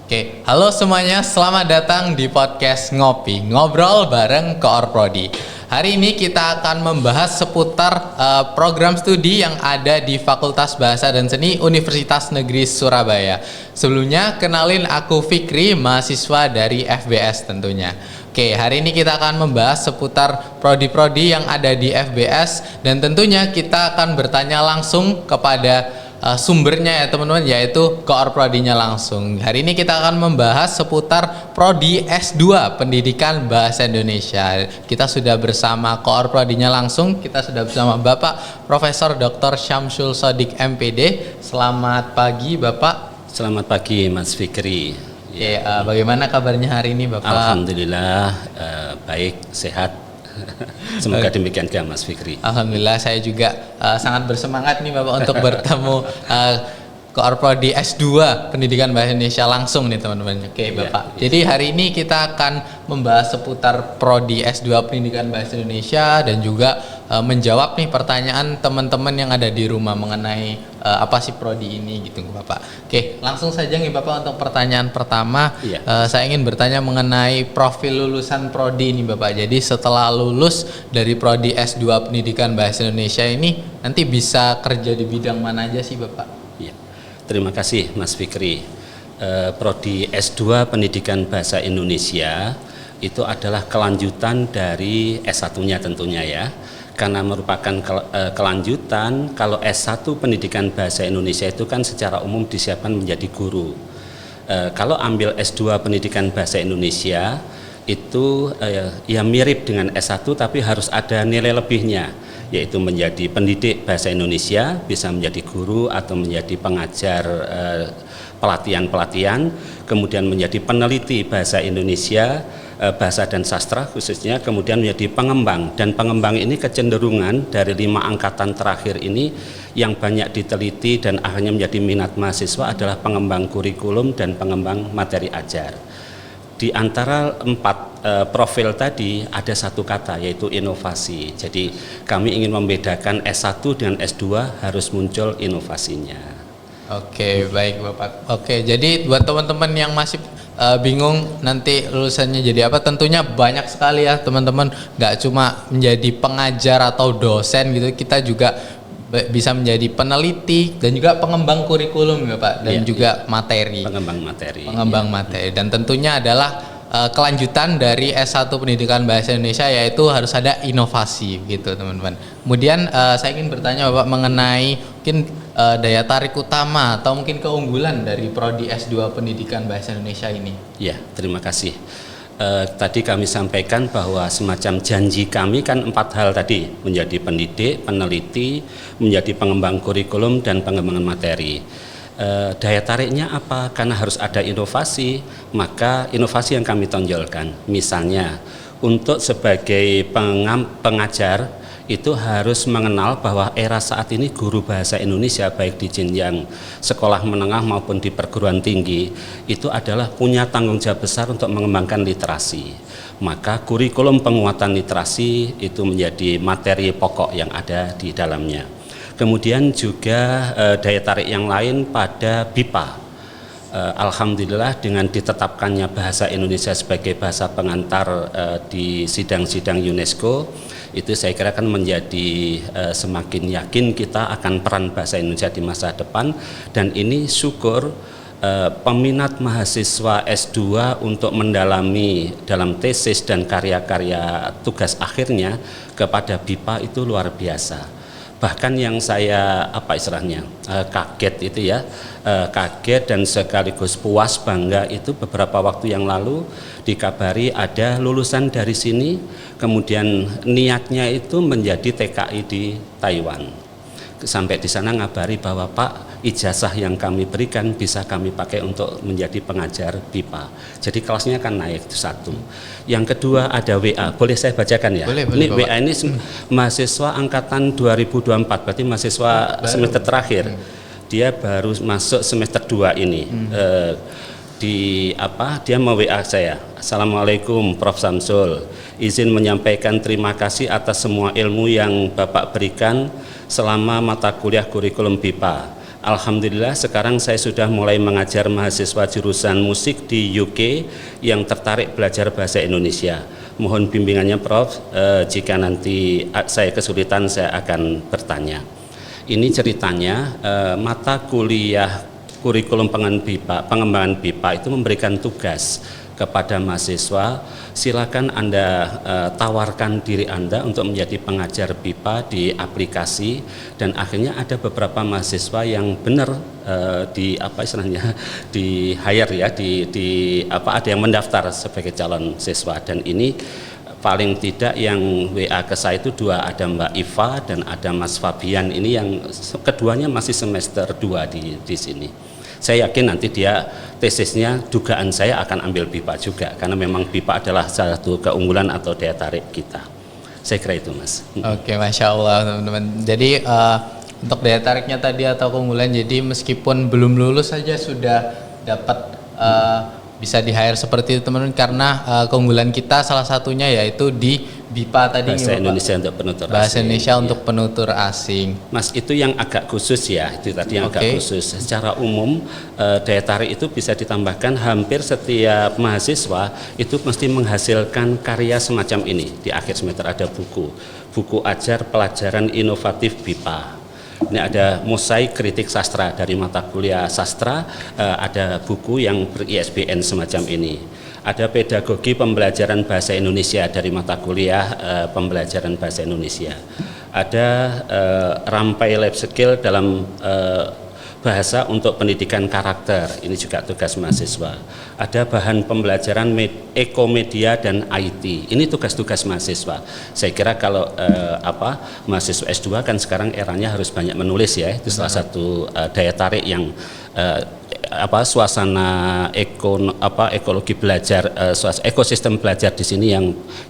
Oke, halo semuanya, selamat datang di podcast Ngopi, ngobrol bareng Koor Prodi. Hari ini kita akan membahas seputar program studi yang ada di Fakultas Bahasa dan Seni Universitas Negeri Surabaya. Sebelumnya, kenalin aku Fikri, mahasiswa dari FBS tentunya. Oke, hari ini kita akan membahas seputar prodi-prodi yang ada di FBS dan tentunya kita akan bertanya langsung kepada sumbernya ya teman-teman, yaitu Koor Prodinya langsung. Hari ini kita akan membahas seputar Prodi S2 Pendidikan Bahasa Indonesia. Kita sudah bersama Koor Prodinya langsung, kita sudah bersama Bapak Profesor Dr. Syamsul Shodiq MPD. Selamat pagi Bapak. Selamat pagi Mas Fikri. Ya, bagaimana kabarnya hari ini Bapak? Alhamdulillah baik, sehat. Semoga demikian juga Mas Fikri. Alhamdulillah saya juga sangat bersemangat nih Bapak untuk bertemu Koor Prodi S2 Pendidikan Bahasa Indonesia langsung nih teman-teman. Oke Bapak. Jadi hari ini kita akan membahas seputar Prodi S2 Pendidikan Bahasa Indonesia dan juga menjawab nih pertanyaan teman-teman yang ada di rumah mengenai apa sih prodi ini gitu Bapak. Oke, langsung saja nih Bapak untuk pertanyaan pertama. Saya ingin bertanya mengenai profil lulusan prodi ini Bapak. Jadi setelah lulus dari prodi S2 Pendidikan Bahasa Indonesia ini nanti bisa kerja di bidang mana aja sih Bapak? Ya. Terima kasih Mas Fikri. Prodi S2 Pendidikan Bahasa Indonesia itu adalah kelanjutan dari S1-nya tentunya ya. Karena merupakan kelanjutan, kalau S1 Pendidikan Bahasa Indonesia itu kan secara umum disiapkan menjadi guru. Kalau ambil S2 Pendidikan Bahasa Indonesia itu ya mirip dengan S1 tapi harus ada nilai lebihnya, yaitu menjadi pendidik bahasa Indonesia, bisa menjadi guru atau menjadi pengajar pelatihan-pelatihan, kemudian menjadi peneliti bahasa Indonesia, bahasa dan sastra khususnya, kemudian menjadi pengembang. Dan pengembang ini kecenderungan dari 5 angkatan terakhir ini yang banyak diteliti dan akhirnya menjadi minat mahasiswa adalah pengembang kurikulum dan pengembang materi ajar. Di antara 4 profil tadi ada satu kata, yaitu inovasi. Jadi kami ingin membedakan S1 dengan S2 harus muncul inovasinya. Oke, baik Bapak. Oke, jadi buat teman-teman yang masih bingung nanti lulusannya jadi apa, tentunya banyak sekali ya teman-teman. Nggak cuma menjadi pengajar atau dosen gitu, kita juga bisa menjadi peneliti dan juga pengembang kurikulum ya Pak, dan juga materi. Pengembang materi. Dan tentunya adalah kelanjutan dari S1 Pendidikan Bahasa Indonesia, yaitu harus ada inovasi gitu teman-teman. Kemudian saya ingin bertanya Bapak mengenai mungkin daya tarik utama atau mungkin keunggulan dari Prodi S2 Pendidikan Bahasa Indonesia ini. Ya, terima kasih. Tadi kami sampaikan bahwa semacam janji kami kan 4 hal tadi, menjadi pendidik, peneliti, menjadi pengembang kurikulum dan pengembangan materi. Daya tariknya apa? Karena harus ada inovasi, maka inovasi yang kami tonjolkan, misalnya untuk sebagai pengajar itu harus mengenal bahwa era saat ini guru bahasa Indonesia baik di jenjang sekolah menengah maupun di perguruan tinggi itu adalah punya tanggung jawab besar untuk mengembangkan literasi. Maka kurikulum penguatan literasi itu menjadi materi pokok yang ada di dalamnya. Kemudian juga daya tarik yang lain pada BIPA. Alhamdulillah dengan ditetapkannya bahasa Indonesia sebagai bahasa pengantar di sidang-sidang UNESCO, itu saya kira kan menjadi semakin yakin kita akan peran bahasa Indonesia di masa depan. Dan ini syukur peminat mahasiswa S2 untuk mendalami dalam tesis dan karya-karya tugas akhirnya kepada BIPA itu luar biasa. Bahkan yang saya kaget itu ya, kaget dan sekaligus puas bangga itu beberapa waktu yang lalu dikabari ada lulusan dari sini kemudian niatnya itu menjadi TKI di Taiwan. Sampai di sana ngabari bahwa Pak, ijazah yang kami berikan bisa kami pakai untuk menjadi pengajar BIPA. Jadi kelasnya akan naik, itu satu. Yang kedua ada WA, boleh saya bacakan ya? Boleh, ini Bapak. WA ini mahasiswa angkatan 2024, berarti mahasiswa semester terakhir. Dia baru masuk semester 2 ini. Dia mau WA saya, Assalamualaikum Prof. Syamsul, izin menyampaikan terima kasih atas semua ilmu yang Bapak berikan selama mata kuliah kurikulum BIPA. Alhamdulillah sekarang saya sudah mulai mengajar mahasiswa jurusan musik di UK yang tertarik belajar bahasa Indonesia. Mohon bimbingannya Prof, jika nanti saya kesulitan saya akan bertanya. Ini ceritanya mata kuliah kurikulum pengembangan BIPA itu memberikan tugas kepada mahasiswa, silakan Anda tawarkan diri Anda untuk menjadi pengajar BIPA di aplikasi, dan akhirnya ada beberapa mahasiswa yang benar di hire ya, ada yang mendaftar sebagai calon siswa, dan ini paling tidak yang WA ke saya itu 2, ada Mbak Iva dan ada Mas Fabian, ini yang keduanya masih semester 2 di sini. Saya yakin nanti dia tesisnya dugaan saya akan ambil BIPA juga, karena memang BIPA adalah salah satu keunggulan atau daya tarik kita. Saya kira itu Mas. Oke, Masya Allah teman-teman. Jadi untuk daya tariknya tadi atau keunggulan, jadi meskipun belum lulus saja sudah dapat bisa di-hire seperti itu teman-teman, karena keunggulan kita salah satunya yaitu di BIPA tadi, bahasa Indonesia untuk penutur bahasa asing. Indonesia untuk penutur asing. Mas, itu yang agak khusus ya, itu tadi yang agak khusus. Secara umum daya tarik itu bisa ditambahkan, hampir setiap mahasiswa itu mesti menghasilkan karya semacam ini. Di akhir semester ada buku ajar pelajaran inovatif BIPA. Ini ada mosaik kritik sastra dari mata kuliah sastra, ada buku yang ber-ISBN semacam ini. Ada pedagogi pembelajaran bahasa Indonesia dari mata kuliah pembelajaran bahasa Indonesia. Ada rampai lab skill dalam bahasa untuk pendidikan karakter, ini juga tugas mahasiswa. Ada bahan pembelajaran ekomedia dan IT, ini tugas-tugas mahasiswa. Saya kira kalau mahasiswa S2 kan sekarang eranya harus banyak menulis ya, itu salah satu daya tarik yang suasana ekologi belajar, ekosistem belajar di sini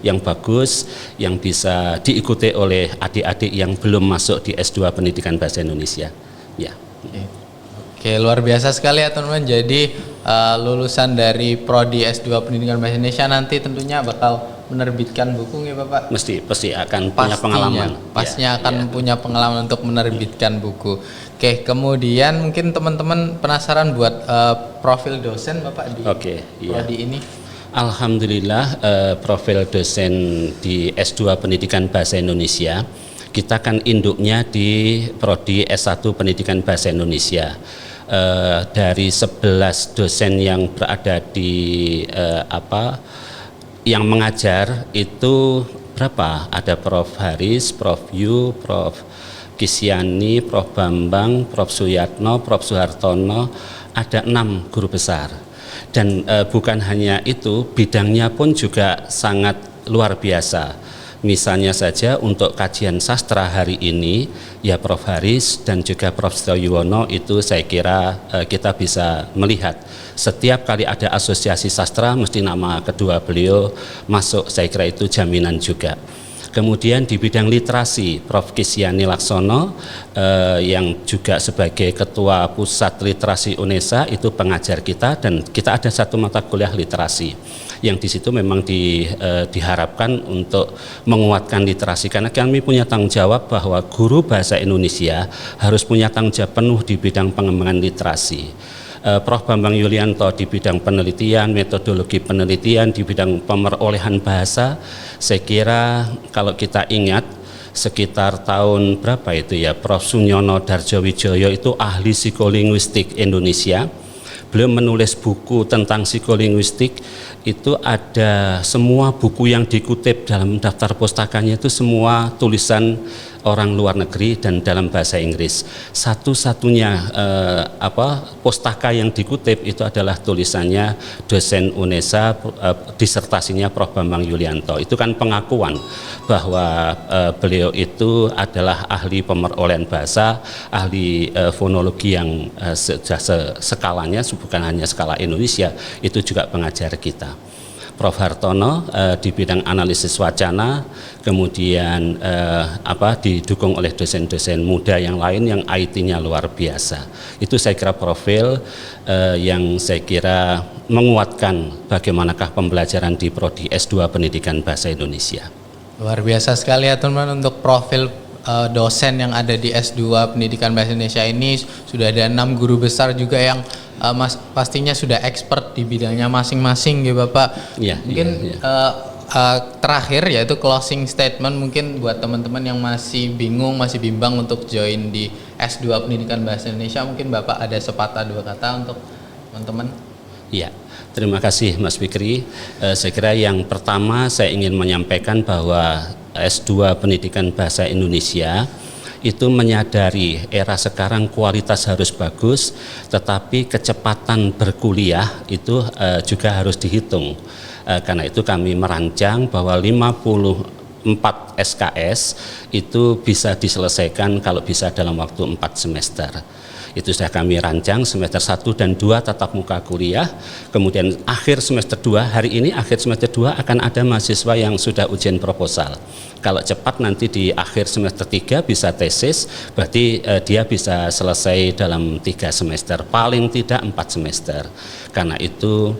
yang bagus, yang bisa diikuti oleh adik-adik yang belum masuk di S2 Pendidikan Bahasa Indonesia. Ya. Oke, luar biasa sekali ya teman-teman. Jadi lulusan dari Prodi S2 Pendidikan Bahasa Indonesia nanti tentunya bakal menerbitkan buku ya Bapak? Pasti akan punya pengalaman. Pastinya akan punya pengalaman untuk menerbitkan buku. Oke, kemudian mungkin teman-teman penasaran buat profil dosen Bapak di Prodi ini? Alhamdulillah profil dosen di S2 Pendidikan Bahasa Indonesia, kita kan induknya di Prodi S1 Pendidikan Bahasa Indonesia. Dari 11 dosen yang berada di yang mengajar itu berapa? Ada Prof. Haris, Prof. Yu, Prof. Kisiani, Prof. Bambang, Prof. Suyatno, Prof. Suhartono, ada 6 guru besar. Dan bukan hanya itu, bidangnya pun juga sangat luar biasa. Misalnya saja untuk kajian sastra hari ini, ya Prof. Haris dan juga Prof. Sito Yuwono itu saya kira kita bisa melihat setiap kali ada asosiasi sastra mesti nama kedua beliau masuk, saya kira itu jaminan juga. Kemudian di bidang literasi, Prof. Kisiani Laksono yang juga sebagai Ketua Pusat Literasi UNESA itu pengajar kita, dan kita ada satu mata kuliah literasi yang di situ memang diharapkan untuk menguatkan literasi, karena kami punya tanggung jawab bahwa guru bahasa Indonesia harus punya tanggung jawab penuh di bidang pengembangan literasi. Prof. Bambang Yulianto di bidang penelitian, metodologi penelitian, di bidang pemerolehan bahasa. Saya kira kalau kita ingat sekitar tahun berapa itu ya, Prof. Sunyono Darjowijoyo itu ahli psikolinguistik Indonesia. Beliau menulis buku tentang psikolinguistik, itu ada semua buku yang dikutip dalam daftar pustakanya itu semua tulisan orang luar negeri dan dalam bahasa Inggris. Satu-satunya pustaka yang dikutip itu adalah tulisannya dosen UNESA, disertasinya Prof. Bambang Yulianto. Itu kan pengakuan bahwa beliau itu adalah ahli pemerolehan bahasa, ahli fonologi yang skalanya bukan hanya skala Indonesia, itu juga pengajar kita. Prof. Hartono di bidang analisis wacana, kemudian didukung oleh dosen-dosen muda yang lain yang IT-nya luar biasa. Itu saya kira profil yang saya kira menguatkan bagaimanakah pembelajaran di Prodi S2 Pendidikan Bahasa Indonesia. Luar biasa sekali ya teman-teman untuk profil dosen yang ada di S2 Pendidikan Bahasa Indonesia ini, sudah ada 6 guru besar juga yang pastinya sudah expert di bidangnya masing-masing ya Bapak. Iya, Mungkin iya. terakhir yaitu closing statement mungkin buat teman-teman yang masih bingung, masih bimbang untuk join di S2 Pendidikan Bahasa Indonesia, mungkin Bapak ada sepatah dua kata untuk teman-teman. Ya, terima kasih Mas Fikri. Saya kira yang pertama saya ingin menyampaikan bahwa S2 Pendidikan Bahasa Indonesia itu menyadari era sekarang kualitas harus bagus, tetapi kecepatan berkuliah itu juga harus dihitung. Karena itu kami merancang bahwa 54 SKS itu bisa diselesaikan kalau bisa dalam waktu 4 semester. Itu sudah kami rancang semester 1 dan 2 tatap muka kuliah, kemudian akhir semester 2, hari ini akhir semester 2 akan ada mahasiswa yang sudah ujian proposal. Kalau cepat nanti di akhir semester 3 bisa tesis, berarti dia bisa selesai dalam 3 semester, paling tidak 4 semester. Karena itu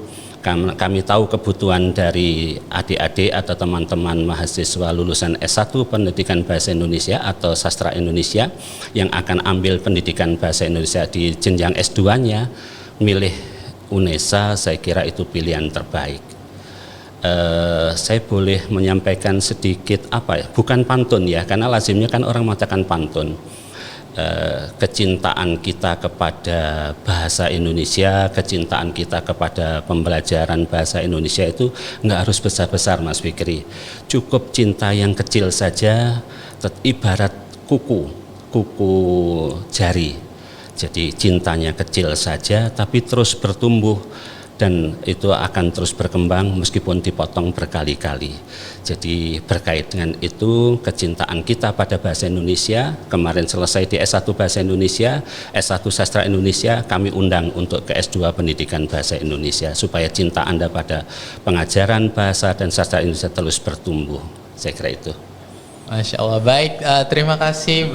kami tahu kebutuhan dari adik-adik atau teman-teman mahasiswa lulusan S1 Pendidikan Bahasa Indonesia atau Sastra Indonesia yang akan ambil pendidikan bahasa Indonesia di jenjang S2-nya, milih UNESA, saya kira itu pilihan terbaik. Saya boleh menyampaikan sedikit bukan pantun ya, karena lazimnya kan orang mengatakan pantun. Kecintaan kita kepada bahasa Indonesia, kecintaan kita kepada pembelajaran bahasa Indonesia itu nggak harus besar-besar Mas Fikri. Cukup cinta yang kecil saja, ibarat kuku jari. Jadi cintanya kecil saja tapi terus bertumbuh dan itu akan terus berkembang meskipun dipotong berkali-kali. Jadi berkait dengan itu kecintaan kita pada bahasa Indonesia, kemarin selesai di S1 Bahasa Indonesia, S1 Sastra Indonesia, kami undang untuk ke S2 Pendidikan Bahasa Indonesia supaya cinta Anda pada pengajaran bahasa dan sastra Indonesia terus bertumbuh. Saya kira itu. Masya Allah, baik. Terima kasih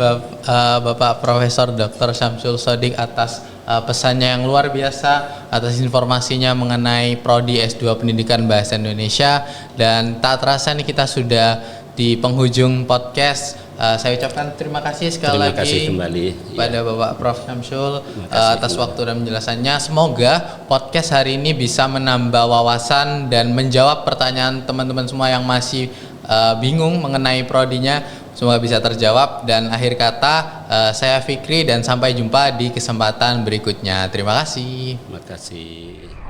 Bapak Profesor Dr. Syamsul Shodiq atas pesannya yang luar biasa, atas informasinya mengenai Prodi S2 Pendidikan Bahasa Indonesia. Dan tak terasa nih kita sudah di penghujung podcast. Saya ucapkan terima kasih sekali lagi pada Bapak Prof. Syamsul atas waktu dan penjelasannya. Semoga podcast hari ini bisa menambah wawasan dan menjawab pertanyaan teman-teman semua yang masih bingung mengenai prodinya, semoga bisa terjawab. Dan akhir kata saya Fikri dan sampai jumpa di kesempatan berikutnya. Terima kasih. Terima kasih.